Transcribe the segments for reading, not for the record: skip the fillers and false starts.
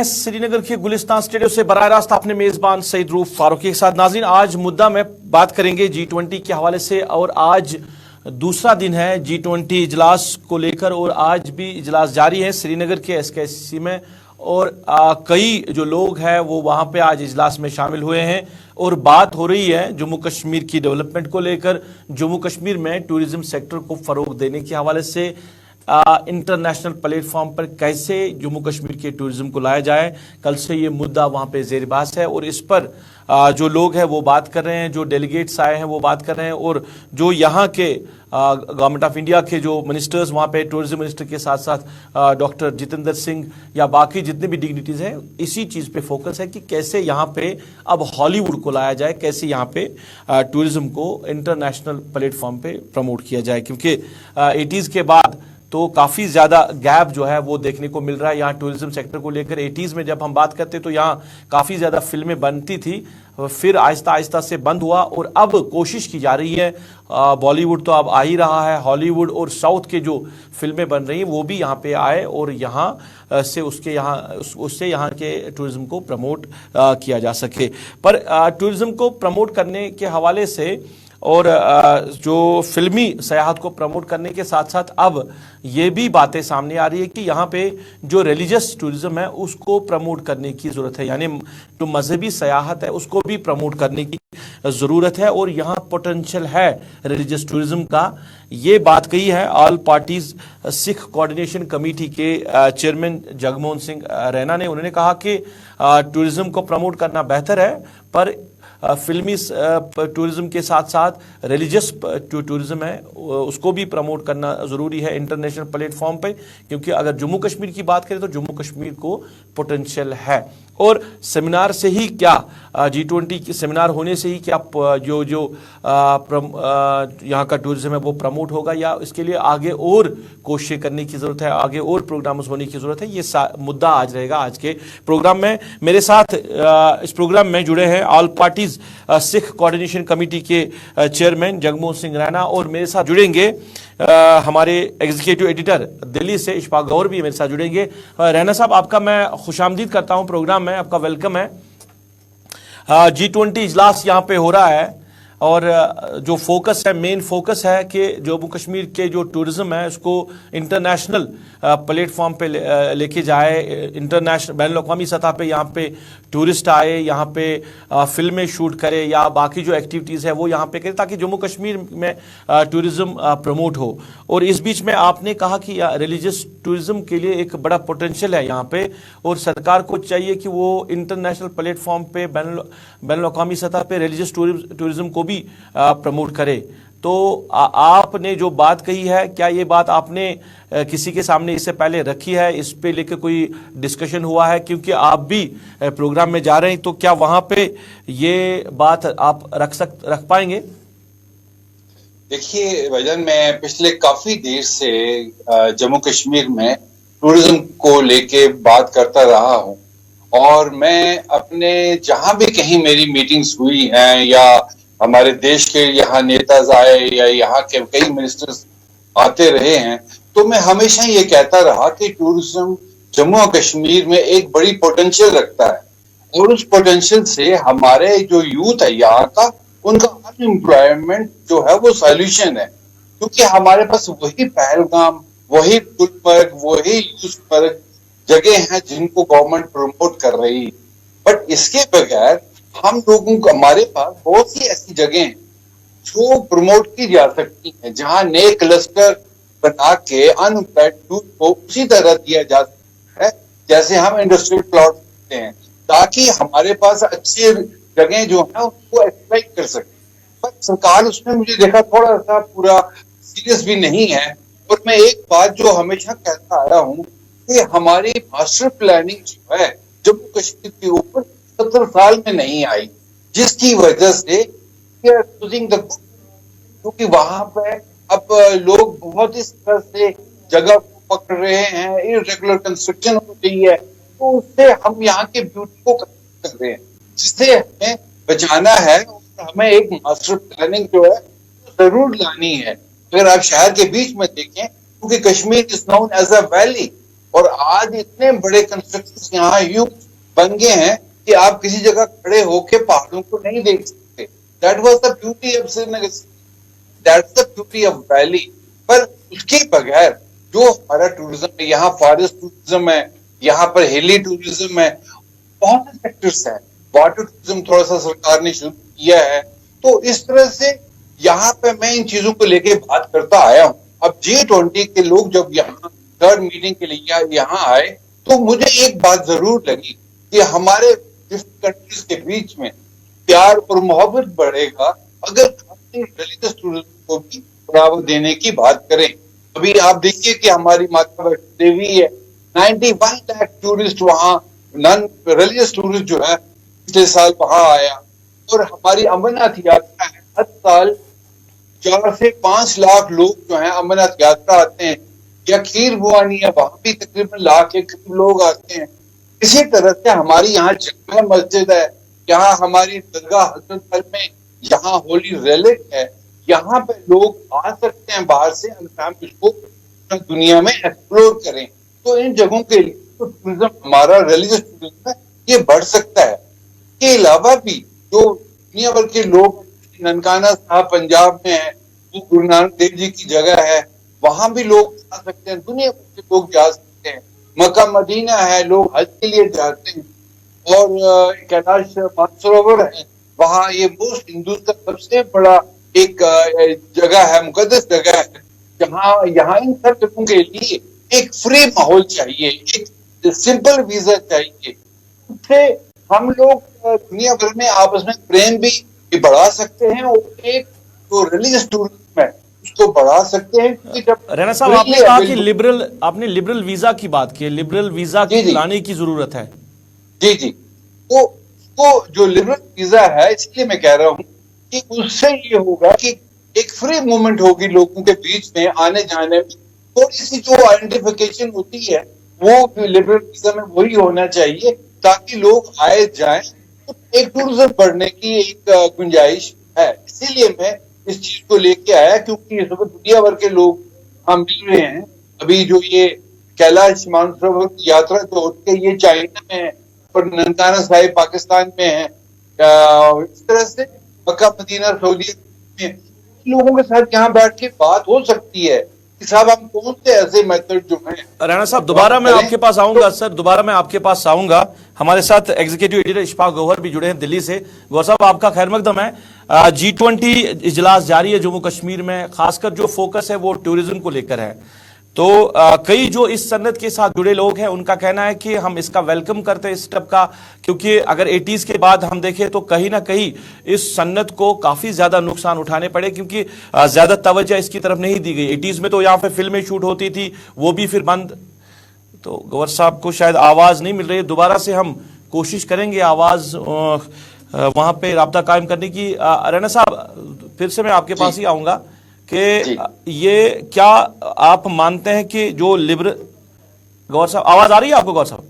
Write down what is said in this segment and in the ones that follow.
हैं श्रीनगर के गुलिस्तान स्टेडियम से बराह रास्त अपने मेजबान सईद रूफ फारूकी के साथ। नाज़रीन, आज मुद्दा में बात करेंगे G20 के हवाले से और आज दूसरा दिन है G20 इजलास को लेकर और आज भी इजलास जारी है श्रीनगर के SKC में और कई जो लोग हैं वो वहां पे आज इजलास में शामिल हुए हैं और बात हो रही है जम्मू कश्मीर की डेवलपमेंट को लेकर, जम्मू कश्मीर में टूरिज्म सेक्टर को फरोग देने के हवाले से इंटरनेशनल प्लेटफॉर्म पर कैसे जम्मू कश्मीर के टूरिज्म को लाया जाए। कल से ये मुद्दा वहां पे ज़ेर बहस है और इस पर जो लोग हैं वो बात कर रहे हैं, जो डेलीगेट्स आए हैं वो बात कर रहे हैं और जो यहाँ के गवर्नमेंट ऑफ इंडिया के जो मिनिस्टर्स वहाँ पे टूरिज्म मिनिस्टर के साथ साथ डॉक्टर जितेंद्र सिंह या बाकी जितने भी डिग्निटीज़ हैं, इसी चीज़ पे फोकस है कि कैसे यहाँ पे अब हॉलीवुड को लाया जाए, कैसे यहाँ पे टूरिज्म को इंटरनेशनल प्लेटफॉर्म पे प्रमोट किया जाए। क्योंकि 80s के बाद तो काफ़ी ज़्यादा गैप जो है वो देखने को मिल रहा है यहाँ टूरिज्म सेक्टर को लेकर। 80s में जब हम बात करते तो यहाँ काफ़ी ज़्यादा फिल्में बनती थी, फिर आहिस्ता आहिस्ता से बंद हुआ और अब कोशिश की जा रही है, बॉलीवुड तो अब आ ही रहा है, हॉलीवुड और साउथ के जो फिल्में बन रही हैं वो भी यहाँ पे आए और यहाँ से उससे यहाँ के टूरिज्म को प्रमोट किया जा सके। पर टूरिज्म को प्रमोट करने के हवाले से और जो फिल्मी सयाहत को प्रमोट करने के साथ साथ अब ये भी बातें सामने आ रही है कि यहाँ पे जो रिलीजियस टूरिज्म है उसको प्रमोट करने की ज़रूरत है, यानी जो मजहबी सयाहत है उसको भी प्रमोट करने की ज़रूरत है और यहाँ पोटेंशियल है रिलीजियस टूरिज्म का। ये बात कही है all parties Sikh coordination committee के चेयरमैन जगमोहन सिंह रैना ने। उन्होंने कहा कि टूरिज्म को प्रमोट करना बेहतर है पर फिल्मी टूरिज्म के साथ साथ रिलीजियस टूरिज्म है उसको भी प्रमोट करना ज़रूरी है इंटरनेशनल प्लेटफॉर्म पे, क्योंकि अगर जम्मू कश्मीर की बात करें तो जम्मू कश्मीर को पोटेंशियल है। और सेमिनार से ही क्या, G20 के सेमिनार होने से ही क्या जो यहाँ का टूरिज्म है वो प्रमोट होगा या इसके लिए आगे और कोशिशें करने की ज़रूरत है, आगे और प्रोग्राम्स होने की ज़रूरत है, ये मुद्दा आज रहेगा आज के प्रोग्राम में। मेरे साथ इस प्रोग्राम में जुड़े हैं all parties Sikh coordination committee के चेयरमैन जगमोहन सिंह रैना और मेरे साथ जुड़ेंगे हमारे एग्जीक्यूटिव एडिटर दिल्ली से इशफाक गौर भी मेरे साथ जुड़ेंगे। रैना साहब, आपका मैं खुशामदीद करता हूं प्रोग्राम में, आपका वेलकम है। G20 इजलास यहाँ पे हो रहा है और जो फोकस है, मेन फोकस है कि जम्मू कश्मीर के जो टूरिज्म है उसको इंटरनेशनल प्लेटफॉर्म पे लेके जाए, इंटरनेशनल बैनुल-अक़वामी सतह पे यहाँ पे टूरिस्ट आए, यहाँ पे फिल्में शूट करे या बाकी जो एक्टिविटीज़ है वो यहाँ पे करे ताकि जम्मू कश्मीर में टूरिज्म प्रमोट हो। और इस बीच में आपने कहा कि रिलीजियस टूरिज्म के लिए एक बड़ा पोटेंशियल है यहाँ पे और सरकार को चाहिए कि वो इंटरनेशनल प्लेटफॉर्म पे बैनुल-अक़वामी सतह पे रिलीजियस टूरिज्म को भी प्रमोट करे। तो आपने जो बात कही है, क्या ये बात आपने किसी के सामने इससे पहले रखी है, इस पे लेकर कोई डिस्कशन हुआ है? क्योंकि आप भी प्रोग्राम में जा रहे हैं तो क्या वहां पे ये बात आप रख पाएंगे? देखिए भाईजान, मैं पिछले काफी देर से जम्मू कश्मीर में टूरिज्म को लेके बात करता रहा हूं और मैं अपने जहां भी कहीं मेरी मीटिंग्स हुई हैं या हमारे देश के यहाँ नेता आए या यहाँ के कई मिनिस्टर्स आते रहे हैं तो मैं हमेशा ये कहता रहा कि टूरिज्म जम्मू और कश्मीर में एक बड़ी पोटेंशियल रखता है और उस पोटेंशियल से हमारे जो यूथ है यहाँ का, उनका अनएम्प्लॉयमेंट जो है वो सॉल्यूशन है। क्योंकि हमारे पास वही पहलगाम, वही गुलमर्ग, वही यूसमर्ग जगह हैं जिनको गवर्नमेंट प्रमोट कर रही है। बट इसके बगैर हम लोगों को, हमारे पास बहुत सी ऐसी जगह हैं जो प्रमोट की जा सकती हैं, जहां नए क्लस्टर बना के अनएम्प्लॉयड यूथ को उसी तरह दिया जा सकता है जैसे हम इंडस्ट्रियल प्लॉट करते हैं, ताकि हमारे पास अच्छी जगह जो है उसको एक्सप्लॉइट कर सके। पर सरकार उसमें मुझे देखा थोड़ा सा पूरा सीरियस भी नहीं है। और मैं एक बात जो हमेशा कहता आया हूँ कि हमारी मास्टर प्लानिंग जो है जम्मू कश्मीर के ऊपर 70 साल में नहीं आई, जिसकी वजह से क्योंकि वहां पे अब लोग बहुत इस तरह से जगह को पकड़ रहे हैं, इरेगुलर कंस्ट्रक्शन हो रही है, तो उससे हम यहाँ के ब्यूटी को कर रहे हैं, जिससे हमें बचाना है और हमें एक मास्टर प्लानिंग जो है जरूर लानी है। अगर आप शहर के बीच में देखें, क्योंकि Kashmir is known as a valley, और आज इतने बड़े कंस्ट्रक्शन यहाँ यूं बन गए हैं कि आप किसी जगह खड़े होके पहाड़ों को नहीं देख सकते। That was the beauty of Srinagar, that's the beauty of valley. पर उसके बगैर जो हमारा टूरिज्म है, यहाँ फॉरेस्ट टूरिज्म है, यहाँ पर हिली टूरिज्म है, बहुत से सेक्टर्स है। वाटर टूरिज्म थोड़ा सा सरकार ने शुरू किया है। तो इस तरह से यहाँ पे मैं इन चीजों को लेके बात करता आया हूँ। अब G20 के लोग जब यहाँ थर्ड मीटिंग के लिए यहाँ आए तो मुझे एक बात जरूर लगी कि हमारे कंट्रीज के बीच में प्यार और मोहब्बत बढ़ेगा अगर हम रिलीजियस टूरिज्म को भी बढ़ावा देने की बात करें। अभी आप देखिए कि हमारी माता वैष्णो देवी है, 91 लाख टूरिस्ट वहाँ, नॉन रिलीजियस टूरिस्ट जो है पिछले साल वहां आया। और हमारी अमरनाथ यात्रा है, हर साल 4 से 5 लाख लोग जो है अमरनाथ यात्रा आते हैं। या खीर भवानी है, वहां भी तकरीबन लाख के करीब लोग आते हैं। इसी तरह से हमारी यहाँ जगह मस्जिद है, यहाँ हमारी दरगाह हजरत में, यहाँ होली रेलिक है, यहाँ पे लोग आ सकते हैं बाहर से अगर हम इसको दुनिया में एक्सप्लोर करें। तो इन जगहों के लिए तो टूरिज्म हमारा रिलीजियस टूरिज्म है ये बढ़ सकता है। इसके अलावा भी जो दुनिया भर के लोग, ननकाना साहब पंजाब में है, वो गुरु नानक देव जी की जगह है, वहां भी लोग जा सकते हैं, दुनिया भर के लोग जा सकते हैं। मक्का मदीना है, लोग हज के लिए जाते हैं। और कैलाश मानसरोवर है, वहां ये मोस्ट हिंदू का सबसे बड़ा एक जगह है, मुकद्दस जगह है, जहाँ यहाँ इन सब जगहों के लिए एक फ्री माहौल चाहिए, एक सिंपल वीजा चाहिए। उससे हम लोग दुनिया भर में आपस में प्रेम भी बढ़ा सकते हैं और एक जो रिलीजियस टूरिज्म है उसको बढ़ा सकते हैं। क्योंकि जब रैना साहब आपने कहा कि लिबरल वीजा की बात की, लिबरल वीजा की लाने की जरूरत है। जी जी, तो जो लिबरल वीजा है, इसलिए मैं कह रहा हूँ कि उससे ये होगा कि एक फ्री मूवमेंट होगी लोगों के बीच में आने जाने में। थोड़ी सी जो आइडेंटिफिकेशन होती है वो लिबरल वीजा में वही होना चाहिए ताकि लोग आए जाएं। तो एक टूरिज्म बढ़ने की एक गुंजाइश है। इसीलिए मैं इस चीज को लेके आया क्योंकि इस वक्त दुनिया भर के लोग हम मिल रहे हैं। अभी जो ये कैलाश मानसरोवर की यात्रा जो होती है ये चाइना में है और ननकाना साहिब पाकिस्तान में है। इस तरह से मक्का मदीना सऊदी में लोगों के साथ यहाँ बैठ के बात हो सकती है कि साहब हम कौन से ऐसे मेथड जो हैं। राणा साहब दोबारा मैं आपके पास आऊंगा सर, दोबारा मैं आपके पास आऊंगा। हमारे साथ एग्जीक्यूटिव एडिटर इशफाक गौहर भी जुड़े हैं दिल्ली से। गौहर साहब आपका खैर मकदम है। G20 इजलास जारी है जम्मू कश्मीर में, खासकर जो फोकस है वो टूरिज्म को लेकर है। तो कई जो इस सन्नत के साथ जुड़े लोग हैं उनका कहना है कि हम इसका वेलकम करते हैं इस स्टेप का, क्योंकि अगर 80s के बाद हम देखें तो कहीं ना कहीं इस सन्नत को काफी ज्यादा नुकसान उठाने पड़े क्योंकि ज्यादा तवज्जो इसकी तरफ नहीं दी गई। 80s में तो यहाँ पे फिल्में शूट होती थी, वो भी फिर बंद। तो गौहर साहब को शायद आवाज नहीं मिल रही है, दोबारा से हम कोशिश करेंगे आवाज वहां पे राब्ता कायम करने की। राणा साहब फिर से मैं आपके पास ही आऊंगा कि ये क्या आप मानते हैं कि जो लिबरल, गौर साहब आवाज आ रही है आपको? गौर साहब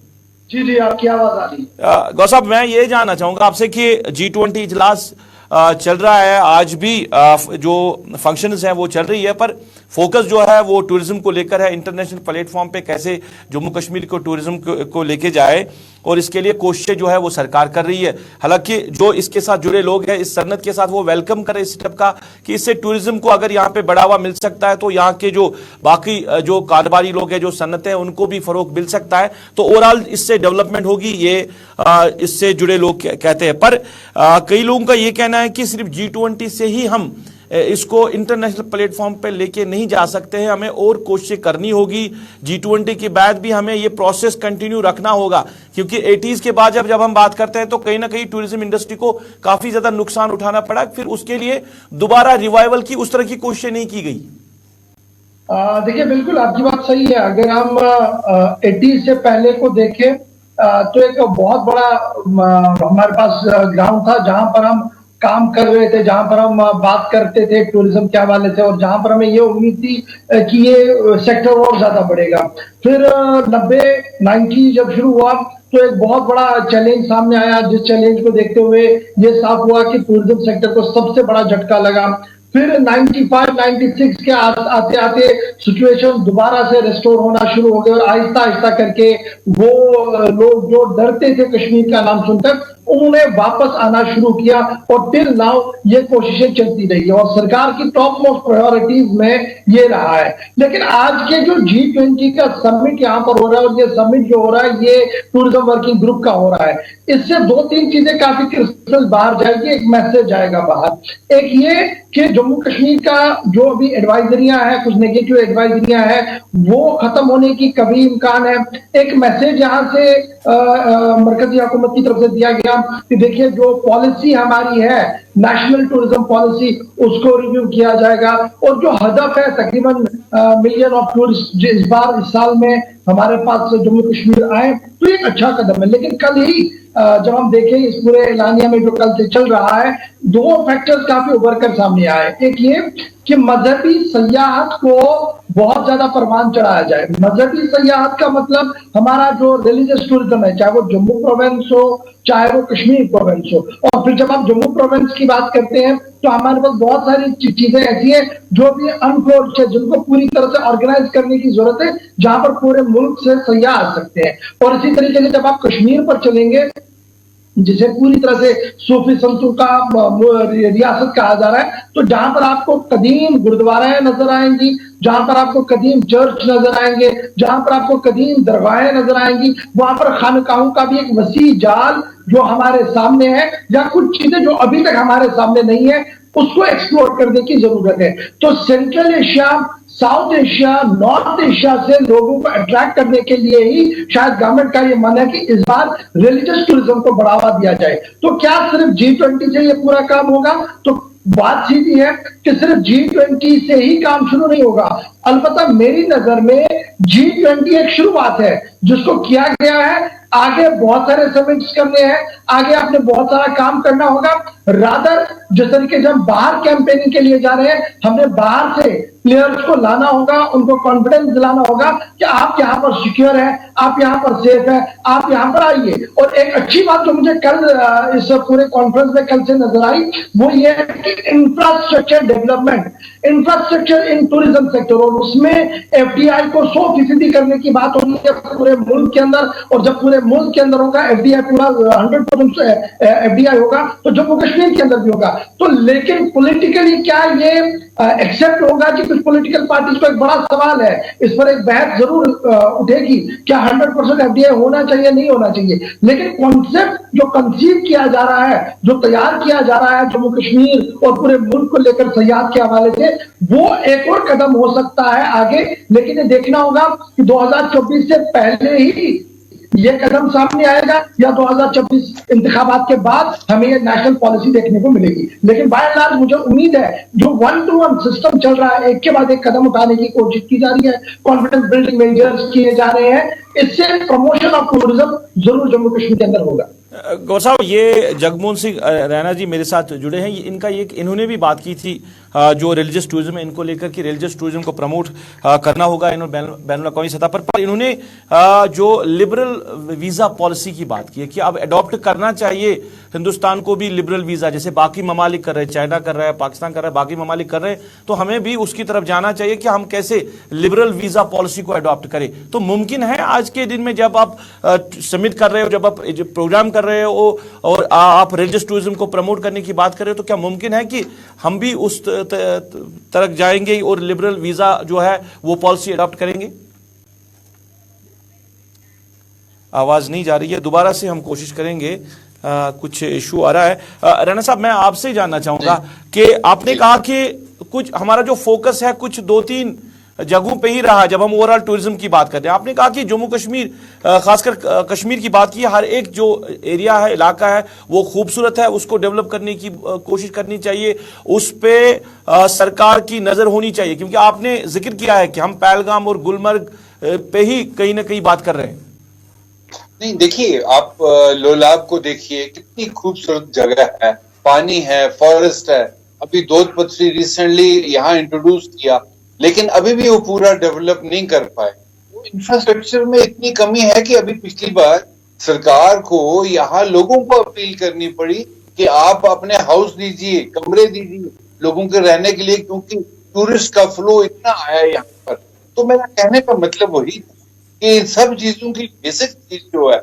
जी जी आपकी आवाज आ रही है। गौर साहब मैं ये जानना चाहूंगा आपसे कि G20 इजलास चल रहा है, आज भी जो फंक्शंस हैं वो चल रही है, पर फोकस जो है वो टूरिज्म को लेकर है। इंटरनेशनल प्लेटफॉर्म पे कैसे जम्मू कश्मीर को टूरिज्म को लेके जाए और इसके लिए कोशिशें जो है वो सरकार कर रही है। हालांकि जो इसके साथ जुड़े लोग हैं इस सन्नत के साथ वो वेलकम करें इस स्टेप का कि इससे टूरिज्म को अगर यहाँ पे बढ़ावा मिल सकता है तो यहाँ के जो बाकी जो कारोबारी लोग हैं, जो सन्नतें हैं, उनको भी फरोग मिल सकता है, तो ओवरऑल इससे डेवलपमेंट होगी, ये इससे जुड़े लोग कहते हैं। पर कई लोगों का ये कहना है कि सिर्फ G20 से ही हम इसको इंटरनेशनल प्लेटफॉर्म पे लेके नहीं जा सकते हैं, हमें और कोशिशें करनी होगी। G20 के बाद भी हमें ये प्रोसेस कंटिन्यू रखना होगा क्योंकि 80s के बाद जब हम बात करते हैं तो कहीं ना कहीं टूरिज्म इंडस्ट्री को काफी ज्यादा नुकसान उठाना पड़ा, फिर उसके लिए दोबारा रिवाइवल की उस तरह की कोशिशें नहीं की गई। देखिए बिल्कुल आपकी बात सही है। अगर हम 80s से पहले को देखें तो एक बहुत बड़ा हमारे पास ग्राउंड था जहां पर हम काम कर रहे थे, जहां पर हम बात करते थे टूरिज्म के हवाले से और जहां पर हमें ये उम्मीद थी कि ये सेक्टर और ज्यादा बढ़ेगा। फिर 90 जब शुरू हुआ तो एक बहुत बड़ा चैलेंज सामने आया, जिस चैलेंज को देखते हुए ये साफ हुआ कि टूरिज्म सेक्टर को सबसे बड़ा झटका लगा। फिर 95, 96 के आते आते सिचुएशन दोबारा से रिस्टोर होना शुरू हो गया और आहिस्ता आहिस्ता करके वो लोग जो डरते थे कश्मीर का नाम सुनकर उन्होंने वापस आना शुरू किया और टिल नाउ ये कोशिशें चलती रही है और सरकार की टॉप मोस्ट प्रायोरिटीज में ये रहा है। लेकिन आज के जो G20 का समिट यहां पर हो रहा है और ये समिट जो हो रहा है ये टूरिज्म वर्किंग ग्रुप का हो रहा है, इससे दो तीन चीजें काफी क्रिस्टल बाहर जाएगी। एक मैसेज जाएगा बाहर, एक ये कि जम्मू कश्मीर का जो अभी एडवाइजरियां हैं, कुछ नेगेटिव एडवाइजरियां हैं, वो खत्म होने की कभी इम्कान है। एक मैसेज यहां से मरकजी हुकूमत की तरफ से दिया गया कि देखिए जो पॉलिसी हमारी है नेशनल टूरिज्म पॉलिसी उसको रिव्यू किया जाएगा और जो हदफ है तकरीबन मिलियन ऑफ टूरिस्ट इस बार इस साल में हमारे पास जम्मू कश्मीर आए, तो एक अच्छा कदम है। लेकिन कल ही जब हम देखें इस पूरे एलानिया में जो कल से चल रहा है, दो फैक्टर्स काफी उभर कर सामने आए। एक ये कि मजहबी सयाहत को बहुत ज्यादा परवान चढ़ाया जाए। मजहबी सयाहत का मतलब हमारा जो रिलीजियस टूरिज्म है, चाहे वो जम्मू प्रोविंस हो चाहे वो कश्मीर प्रोविंस हो। और फिर जब आप जम्मू प्रोविंस की बात करते हैं तो हमारे पास बहुत सारी चीजें ऐसी हैं जो भी अनफोर्ड है, जिनको पूरी तरह से ऑर्गेनाइज करने की जरूरत है, जहां पर पूरे मुल्क से सयाह आ सकते हैं। और इसी तरीके से जब आप कश्मीर पर चलेंगे जिसे पूरी तरह से सूफी संतों का रियासत कहा जा रहा है, तो जहां पर आपको कदीम गुरुद्वाराएं नजर आएंगी, जहां पर आपको कदीम चर्च नजर आएंगे, जहां पर आपको कदीम दरगाहें नजर आएंगी, वहां पर खानकाहों का भी एक वसी जाल जो हमारे सामने है, या कुछ चीजें जो अभी तक हमारे सामने नहीं है उसको एक्सप्लोर करने की जरूरत है। तो central Asia, south Asia, north Asia से लोगों को अट्रैक्ट करने के लिए ही शायद गवर्नमेंट का ये मन है कि इस बार रिलीजियस टूरिज्म को बढ़ावा दिया जाए। तो क्या सिर्फ G20 से ये पूरा काम होगा? तो बात सीधी है कि सिर्फ G20 से ही काम शुरू नहीं होगा। अलबत्ता मेरी नजर में G20 एक शुरुआत है जिसको किया गया है, आगे बहुत सारे समिट्स करने हैं, आगे आपने बहुत सारा काम करना होगा। रादर जिस तरीके से हम बाहर कैंपेनिंग के लिए जा रहे हैं, हमने बाहर से प्लेयर्स को लाना होगा, उनको कॉन्फिडेंस दिलाना होगा कि आप यहाँ पर सिक्योर है, आप यहाँ पर सेफ है, आप यहाँ पर आइए। और एक अच्छी बात जो मुझे कल इस पूरे कॉन्फ्रेंस में कल से नजर आई वो ये है कि infrastructure development, infrastructure in tourism sector, और उसमें FDI को 100% करने की बात हो रही है पूरे मुल्क के अंदर। और जब पूरे मुल्क के अंदर होगा FDI पूरा 100% FDI होगा तो जम्मू कश्मीर के अंदर भी होगा। तो लेकिन पॉलिटिकली क्या ये एक्सेप्ट होगा? कि कुछ पॉलिटिकल पार्टीज को एक बड़ा सवाल है, इस पर एक बहस जरूर उठेगी, क्या 100% FDI होना चाहिए नहीं होना चाहिए। लेकिन कॉन्सेप्ट जो कंसीव किया जा रहा है, जो तैयार किया जा रहा है जम्मू कश्मीर और पूरे मुल्क को लेकर सयाहत के हवाले से, वो एक और कदम हो सकता है आगे। लेकिन ये देखना होगा कि 2024 से पहले ही ये कदम सामने आएगा या 2026 इंतखाबात के बाद हमें ये नेशनल पॉलिसी देखने को मिलेगी। लेकिन बाय एंड लार्ज मुझे उम्मीद है जो 1-to-1 सिस्टम चल रहा है, एक के बाद एक कदम उठाने की कोशिश की जा रही है, कॉन्फिडेंस बिल्डिंग मेजर्स किए जा रहे हैं, इससे प्रमोशन ऑफ टूरिज्म जरूर जम्मू कश्मीर के अंदर होगा। गौर साहब, ये जगमोहन सिंह रैना जी मेरे साथ जुड़े हैं। इनका ये इन्होंने भी बात की थी जो रिलीजियस टूरिज्म है इनको लेकर कि रिलीजियस टूरिज्म को प्रमोट करना होगा इन्होंने बैनुल अक़वामी सतह पर इन्होंने जो लिबरल वीज़ा पॉलिसी की बात की है कि अब अडॉप्ट करना चाहिए हिंदुस्तान को भी लिबरल वीज़ा, जैसे बाकी ममालिक कर रहे हैं, चाइना कर रहा है, पाकिस्तान कर रहा है, बाकी ममालिक कर रहे हैं, तो हमें भी उसकी तरफ जाना चाहिए कि हम कैसे लिबरल वीज़ा पॉलिसी को अडॉप्ट करें। तो मुमकिन है आज के दिन में जब आप समिट कर रहे हो, जब आप प्रोग्राम कर रहे हो और आप रिलीजियस टूरिज्म को प्रमोट करने की बात कर रहे हो, तो क्या मुमकिन है कि हम भी उस तरफ जाएंगे और लिबरल वीजा जो है वो पॉलिसी अडॉप्ट करेंगे? आवाज नहीं जा रही है, दोबारा से हम कोशिश करेंगे। कुछ इशू आ रहा है। राणा साहब, मैं आपसे जानना चाहूंगा कि आपने कहा कि कुछ हमारा जो फोकस है कुछ 2-3 जगहों पे ही रहा जब हम ओवरऑल टूरिज्म की बात करते हैं। आपने कहा कि जम्मू कश्मीर, खासकर कश्मीर की बात की, हर एक जो एरिया है, इलाका है, वो खूबसूरत है, उसको डेवलप करने की कोशिश करनी चाहिए, उस पे सरकार की नजर होनी चाहिए, क्योंकि आपने जिक्र किया है कि हम पहलगाम और गुलमर्ग पे ही कहीं ना कहीं बात कर रहे हैं। नहीं, देखिए आप लोलाब को देखिए, कितनी खूबसूरत जगह है, पानी है, फॉरेस्ट है। अभी दूध पथरी रिसेंटली यहाँ इंट्रोड्यूस किया, लेकिन अभी भी वो पूरा डेवलप नहीं कर पाए। इंफ्रास्ट्रक्चर में इतनी कमी है कि अभी पिछली बार सरकार को यहाँ लोगों को अपील करनी पड़ी कि आप अपने हाउस दीजिए, कमरे दीजिए, लोगों के रहने के लिए, क्योंकि टूरिस्ट का फ्लो इतना आया है यहाँ पर। तो मेरा कहने का मतलब वही था कि इन सब चीजों की बेसिक चीज जो है,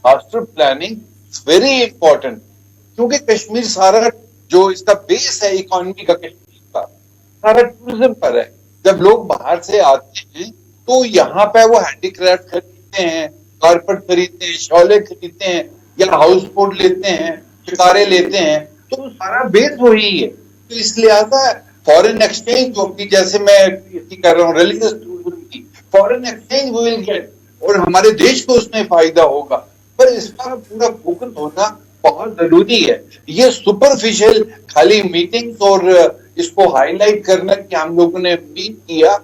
मास्टर प्लानिंग वेरी इंपॉर्टेंट, क्योंकि कश्मीर सारा जो इसका बेस है इकोनॉमी का, कश्मीर का सारा टूरिज्म पर है। जब लोग बाहर से आते हैं तो यहाँ पे वो हैंडीक्राफ्ट खरीदते हैं, कारपेट खरीदते हैं, शॉले खरीदते हैं, या हाउस बोट लेते हैं, शिकारे लेते हैं, तो सारा बेस वही है। तो इसलिए आता है फॉरेन एक्सचेंज जो कि, जैसे मैं कर रहा हूँ रिलीजियस टूरिज्म की, फॉरेन एक्सचेंज वो विल गेट, और हमारे देश को उसमें फायदा होगा। पर इसका पूरा फोकस होना बहुत जरूरी है। ये सुपरफिशियल खाली मीटिंग्स और इसको हाईलाइट करना कि हम लोगों ने मीट किया,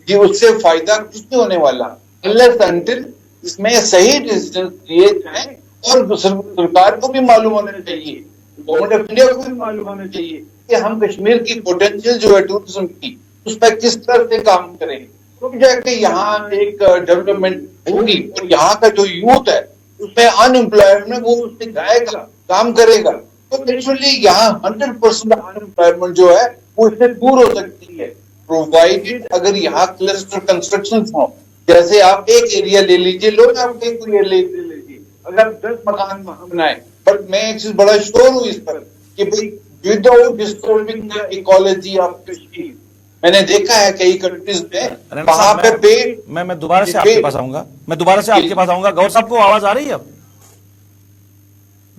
ये उससे फायदा कुछ नहीं होने वाला अनलेस अनटिल इसमें सही डिसीजन लिए जाए। और सरकार को भी मालूम होना चाहिए, गवर्नमेंट ऑफ इंडिया को भी मालूम होना चाहिए कि हम कश्मीर की पोटेंशियल जो है टूरिज्म की, उस पर किस तरह से काम करें, तो जाके यहाँ एक डेवलपमेंट होगी। और यहाँ का जो यूथ है उसमें अनएम्प्लॉयमेंट वो उसमें जाएगा, काम करेगा, तो नेचुरली यहाँ 100% अनएम्प्लॉयमेंट जो है वो इससे दूर हो सकती है, प्रोवाइडेड अगर यहाँ क्लस्टर कंस्ट्रक्शन हो। जैसे आप एक एरिया ले लीजिए, लोग आप एक एरिया ले लीजिए, अगर 10 मकान बनाए, पर मैं एक चीज बड़ा श्योर हूँ इस पर कि भाई without disturbing the ecology of Kashmir, मैंने देखा है कई कंट्रीज में वहां पे पेड़। मैं दोबारा से आपके पास आऊंगा, गौर साहब को आवाज आ रही है? अब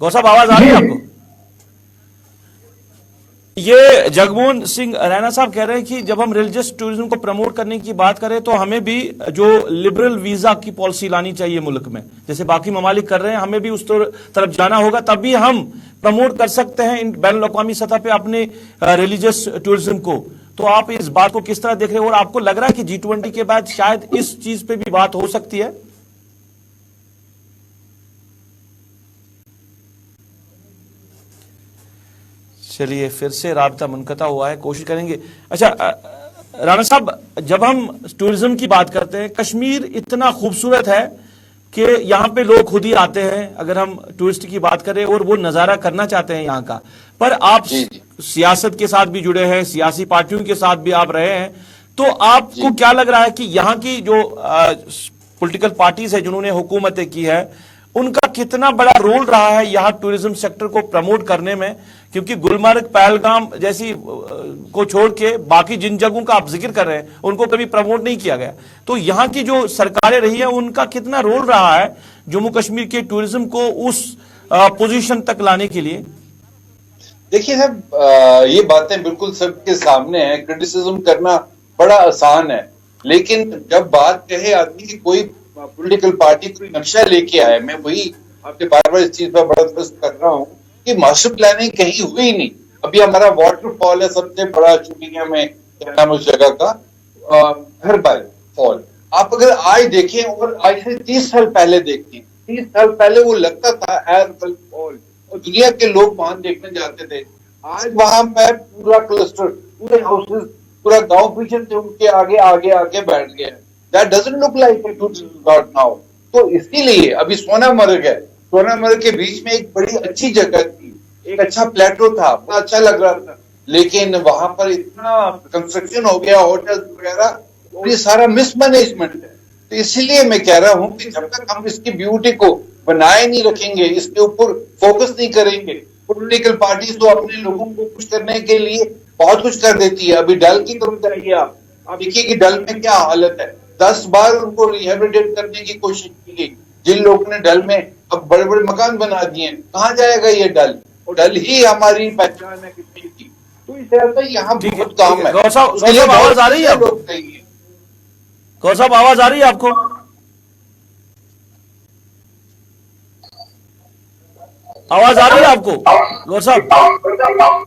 गौर साहब आवाज आ रही है आपको? ये जगमोहन सिंह रैना साहब कह रहे हैं कि जब हम रिलीजियस टूरिज्म को प्रमोट करने की बात करें तो हमें भी जो लिबरल वीजा की पॉलिसी लानी चाहिए मुल्क में, जैसे बाकी ममालिक कर रहे हैं, हमें भी उस तरफ जाना होगा, तभी हम प्रमोट कर सकते हैं इन बैनुल अक़वामी सतह पे अपने रिलीजियस टूरिज्म को। तो आप इस बात को किस तरह देख रहे हो, और आपको लग रहा है कि G20 के बाद शायद इस चीज पे भी बात हो सकती है? चलिए, फिर से राब्ता मुनक़ता हुआ है, कोशिश करेंगे। अच्छा राणा साहब, जब हम टूरिज्म की बात करते हैं, कश्मीर इतना खूबसूरत है कि यहाँ पे लोग खुद ही आते हैं, अगर हम टूरिस्ट की बात करें, और वो नज़ारा करना चाहते हैं यहाँ का। पर आप सियासत के साथ भी जुड़े हैं, सियासी पार्टियों के साथ भी आप रहे हैं, तो आपको क्या लग रहा है कि यहाँ की जो पॉलिटिकल पार्टीज है जिन्होंने हुकूमतें की है, उनका कितना बड़ा रोल रहा है यहाँ टूरिज्म सेक्टर को प्रमोट करने में? क्योंकि गुलमर्ग, पहलगाम जैसी को छोड़ के बाकी जिन जगहों का आप जिक्र कर रहे हैं उनको कभी प्रमोट नहीं किया गया। तो यहाँ की जो सरकारें रही है उनका कितना रोल रहा है जम्मू कश्मीर के टूरिज्म को उस पोजीशन तक लाने के लिए? देखिए साहब, ये बातें बिल्कुल सबके सामने है, क्रिटिसिज्म करना बड़ा आसान है, लेकिन जब बात कहे आदमी की कोई पॉलिटिकल पार्टी कोई नक्शा लेके आए, मैं वही आपके बार बार इस चीज पर बड़ा ट्रस्ट कर रहा हूँ कि मास्टर प्लानिंग कहीं हुई नहीं। अभी हमारा वाटरफॉल है सबसे बड़ा चुनिया में, क्या नाम उस जगह का, हरबल फॉल। आप अगर आज देखें और आज से 30 साल पहले देखें, 30 साल पहले वो लगता था हरबल फॉल और दुनिया के लोग वहां देखने जाते थे। आज वहां पर पूरा क्लस्टर, पूरे हाउसेस, पूरा गांव पीछे से उनके आगे आगे आगे बैठ गया। That doesn't look like a tourist resort now. तो इसीलिए अभी सोनामर्ग है, सोनामर्ग के बीच में एक बड़ी अच्छी जगह थी, एक अच्छा प्लेटो था, बड़ा अच्छा लग रहा था, लेकिन वहां पर इतना कंस्ट्रक्शन हो गया, होटल वगैरह, और ये सारा मिसमैनेजमेंट है। तो इसीलिए मैं कह रहा हूँ कि जब तक हम इसकी ब्यूटी को बनाए नहीं रखेंगे, इसके ऊपर फोकस नहीं करेंगे, पॉलिटिकल पार्टीज तो अपने लोगों को कुछ करने के लिए बहुत कुछ कर देती है। अभी डल की तरफ जाइए, आप देखिए कि डल में क्या हालत है, 10 बार उनको रिहेबिलिटेट करने की कोशिश की गई। जिन लोगों ने डल में अब बड़े बड़े मकान बना दिए, कहाँ जाएगा ये डल? और डल ही हमारी पहचान है कश्मीर की। तो इस तरह से यहाँ बहुत काम है। गौर साहब आवाज आ रही है? गौर साहब आवाज आ रही है आपको? आवाज आ रही है आपको गौर साहब?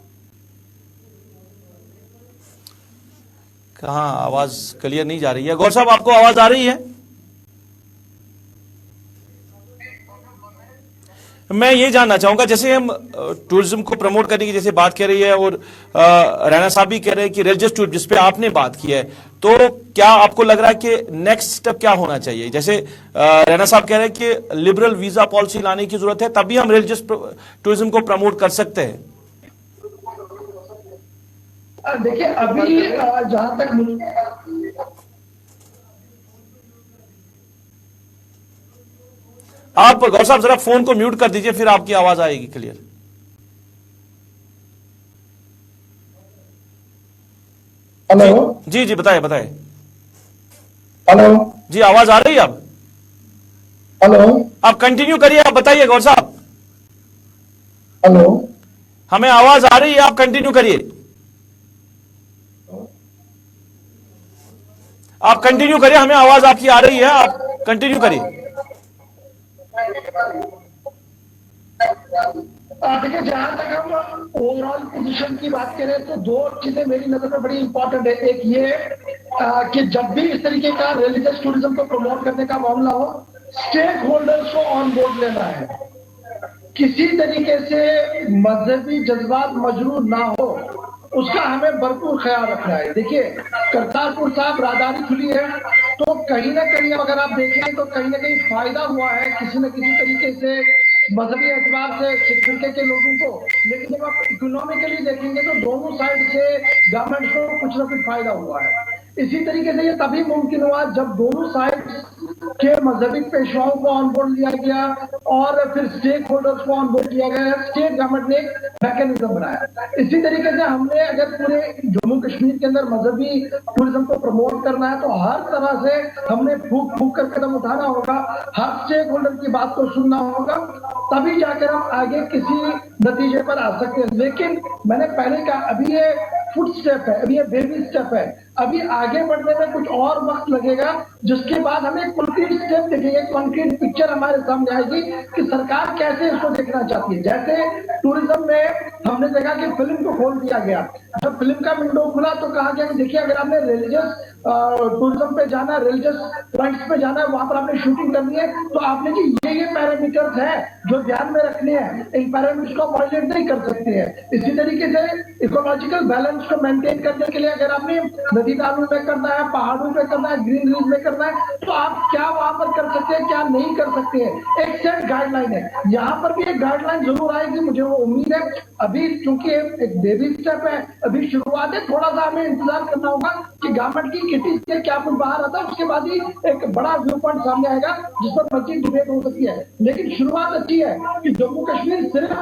कहाँ आवाज क्लियर नहीं जा रही है? गौर साहब आपको आवाज आ रही है? मैं ये जानना चाहूंगा, जैसे हम टूरिज्म को प्रमोट करने की जैसे बात कर रही है, और रैना साहब भी कह रहे हैं कि रिलीजियस टूरिज्म जिस पे आपने बात की है, तो क्या आपको लग रहा है कि नेक्स्ट स्टेप क्या होना चाहिए? जैसे रैना साहब कह रहे हैं कि लिबरल वीजा पॉलिसी लाने की जरूरत है, तभी हम रिलीजियस टूरिज्म को प्रमोट कर सकते हैं। देखिए अभी जहां तक आप गौर साहब जरा फोन को म्यूट कर दीजिए, फिर आपकी आवाज आएगी क्लियर। हेलो जी जी बताइए बताइए। हेलो जी आवाज आ रही है अब? हेलो आप कंटिन्यू करिए, आप बताइए गौर साहब। हेलो हमें आवाज आ रही है, आप कंटिन्यू करिए। आप कंटिन्यू करिए, हमें आवाज आपकी आ रही है, आप कंटिन्यू करिए। देखिए जहां तक हम ओवरऑल पोजीशन की बात करें तो दो चीजें मेरी नजर में बड़ी इंपॉर्टेंट है। एक ये कि जब भी इस तरीके का रिलीजियस टूरिज्म को प्रमोट करने का मामला हो, स्टेक होल्डर्स को ऑन बोर्ड लेना है। किसी तरीके से मजहबी जज्बात मजरूर ना हो, उसका हमें भरपूर ख्याल रखना है। देखिए करतारपुर साहब राहदारी खुली है तो कहीं ना कहीं अगर आप देखें तो कहीं ना कहीं फायदा हुआ है किसी न किसी तरीके से मजहबी एतबार से सिख फिरके के लोगों को। लेकिन जब आप इकोनॉमिकली देखेंगे तो दोनों साइड से गवर्नमेंट को कुछ ना कुछ फायदा हुआ है। इसी तरीके से ये तभी मुमकिन हुआ जब दोनों साइड के मजहबी पेशवाओं को ऑन बोर्ड लिया गया और फिर स्टेक होल्डर्स को ऑन बोर्ड लिया गया। स्टेट गवर्नमेंट ने एक मैकेनिज्म बनाया। इसी तरीके से हमने अगर पूरे जम्मू कश्मीर के अंदर मजहबी टूरिज्म को प्रमोट करना है तो हर तरह से हमने फूक फूक कर कदम उठाना होगा, हर स्टेक होल्डर की बात को सुनना होगा, तभी जाकर हम आगे किसी नतीजे पर आ सकते हैं। लेकिन मैंने पहले कहा अभी ये फुट स्टेप है, अभी ये बेबी स्टेप है, अभी आगे बढ़ने में कुछ और वक्त लगेगा, जिसके बाद हमें कंक्रीट स्टेप देखेंगे, कंक्रीट पिक्चर हमारे सामने आएगी कि सरकार कैसे इसको देखना चाहती है। जैसे टूरिज्म में हमने देखा कि फिल्म को खोल दिया गया, जब फिल्म का विंडो खुला तो कहा गया कि देखिए अगर आपने रिलीजियस टूरिज्म पे जाना, रिलीजियस पॉइंट्स पे जाना है, वहां पर आपने शूटिंग करनी है तो आपने जी ये पैरामीटर्स हैं जो ध्यान में रखने हैं, इन पैरामीटर्स को वायलेट नहीं कर सकते हैं। इसी तरीके से इकोलॉजिकल बैलेंस को मेंटेन करने के लिए अगर आपने नदी नालों में करना है, पहाड़ों में करना है, ग्रीनरीज में करना है तो आप क्या वहां पर कर सकते हैं, क्या नहीं कर सकते हैं। एक सेट गाइडलाइन है, यहाँ पर भी एक गाइडलाइन जरूर आएगी, मुझे वो उम्मीद है। अभी चूंकि एक बेबी स्टेप है, अभी शुरुआत है, थोड़ा सा हमें इंतजार करना होगा कि गवर्नमेंट की किटी से क्या कुछ बाहर आता है, उसके बाद ही एक बड़ा व्यू पॉइंट सामने आएगा जिस पर मजीद डिबेट हो सकती है। लेकिन शुरुआत अच्छी है कि जम्मू कश्मीर सिर्फ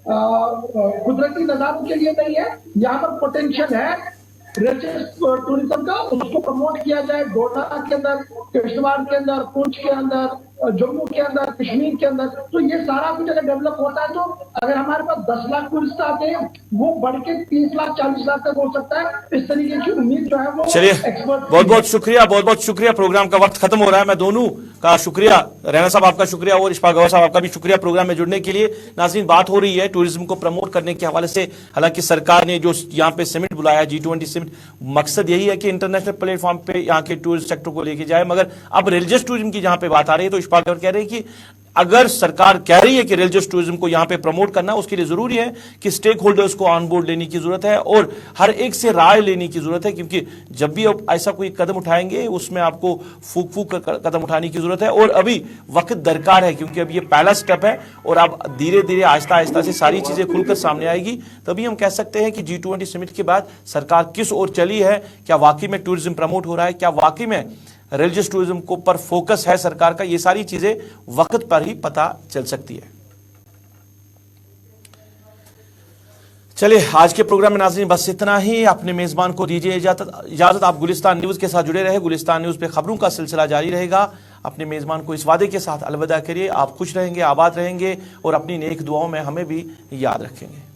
कुदरती नजारों के लिए नहीं है, यहाँ पर पोटेंशियल है रिलीजियस टूरिज्म का, उसको प्रमोट किया जाए। डोडा के अंदर, किश्तवाड़ के अंदर, पुंछ के अंदर, जम्मू के अंदर, कश्मीर के अंदर, तो ये सारा कुछ अगर डेवलप होता है तो अगर हमारे पास 10 लाख टूरिस्ट आते हैं वो बढ़ के 30 लाख 40 लाख तक हो सकता है। इस तरीके की उम्मीद जो है वो चलिए बहुत बहुत शुक्रिया, बहुत बहुत शुक्रिया। प्रोग्राम का वक्त खत्म हो रहा है, मैं दोनों का शुक्रिया, रैना साहब आपका शुक्रिया और इशफाक गौहर साहब आपका भी शुक्रिया प्रोग्राम में जुड़ने के लिए। नाज़रीन बात हो रही है टूरिज्म को प्रमोट करने के हवाले से। हालांकि सरकार ने जो यहाँ पे समिट बुलाया G20 समिट, मकसद यही है कि इंटरनेशनल प्लेटफॉर्म पे यहाँ के टूरिस्ट सेक्टर को लेके जाए। मगर अब रिलीजियस टूरिज्म की जहां पे बात आ रही है तो इशफाक गौहर कह रहे हैं कि अगर सरकार कह रही है कि रिलीजियस टूरिज्म को यहां पे प्रमोट करना, उसके लिए जरूरी है कि स्टेक होल्डर्स को ऑन बोर्ड लेने की जरूरत है और हर एक से राय लेने की जरूरत है। क्योंकि जब भी आप ऐसा कोई कदम उठाएंगे उसमें आपको फूक फूक कर कदम उठाने की जरूरत है और अभी वक्त दरकार है, क्योंकि अब ये पहला स्टेप है और अब धीरे धीरे आहिस्ता आहिस्ता से सारी चीजें खुलकर सामने आएगी। तभी हम कह सकते हैं कि G20 समिट के बाद सरकार किस ओर चली है, क्या वाकई में टूरिज्म प्रमोट हो रहा है, क्या वाकई में रिलीजियस टूरिज्म को पर फोकस है सरकार का, ये सारी चीजें वक्त पर ही पता चल सकती है। चलिए आज के प्रोग्राम में नाज़रीन बस इतना ही। अपने मेजबान को दीजिए इजाजत। आप गुलिस्तान न्यूज के साथ जुड़े रहे। गुलिस्तान न्यूज पे खबरों का सिलसिला जारी रहेगा। अपने मेजबान को इस वादे के साथ अलविदा करिए, आप खुश रहेंगे, आबाद रहेंगे और अपनी नेक दुआओं में हमें भी याद रखेंगे।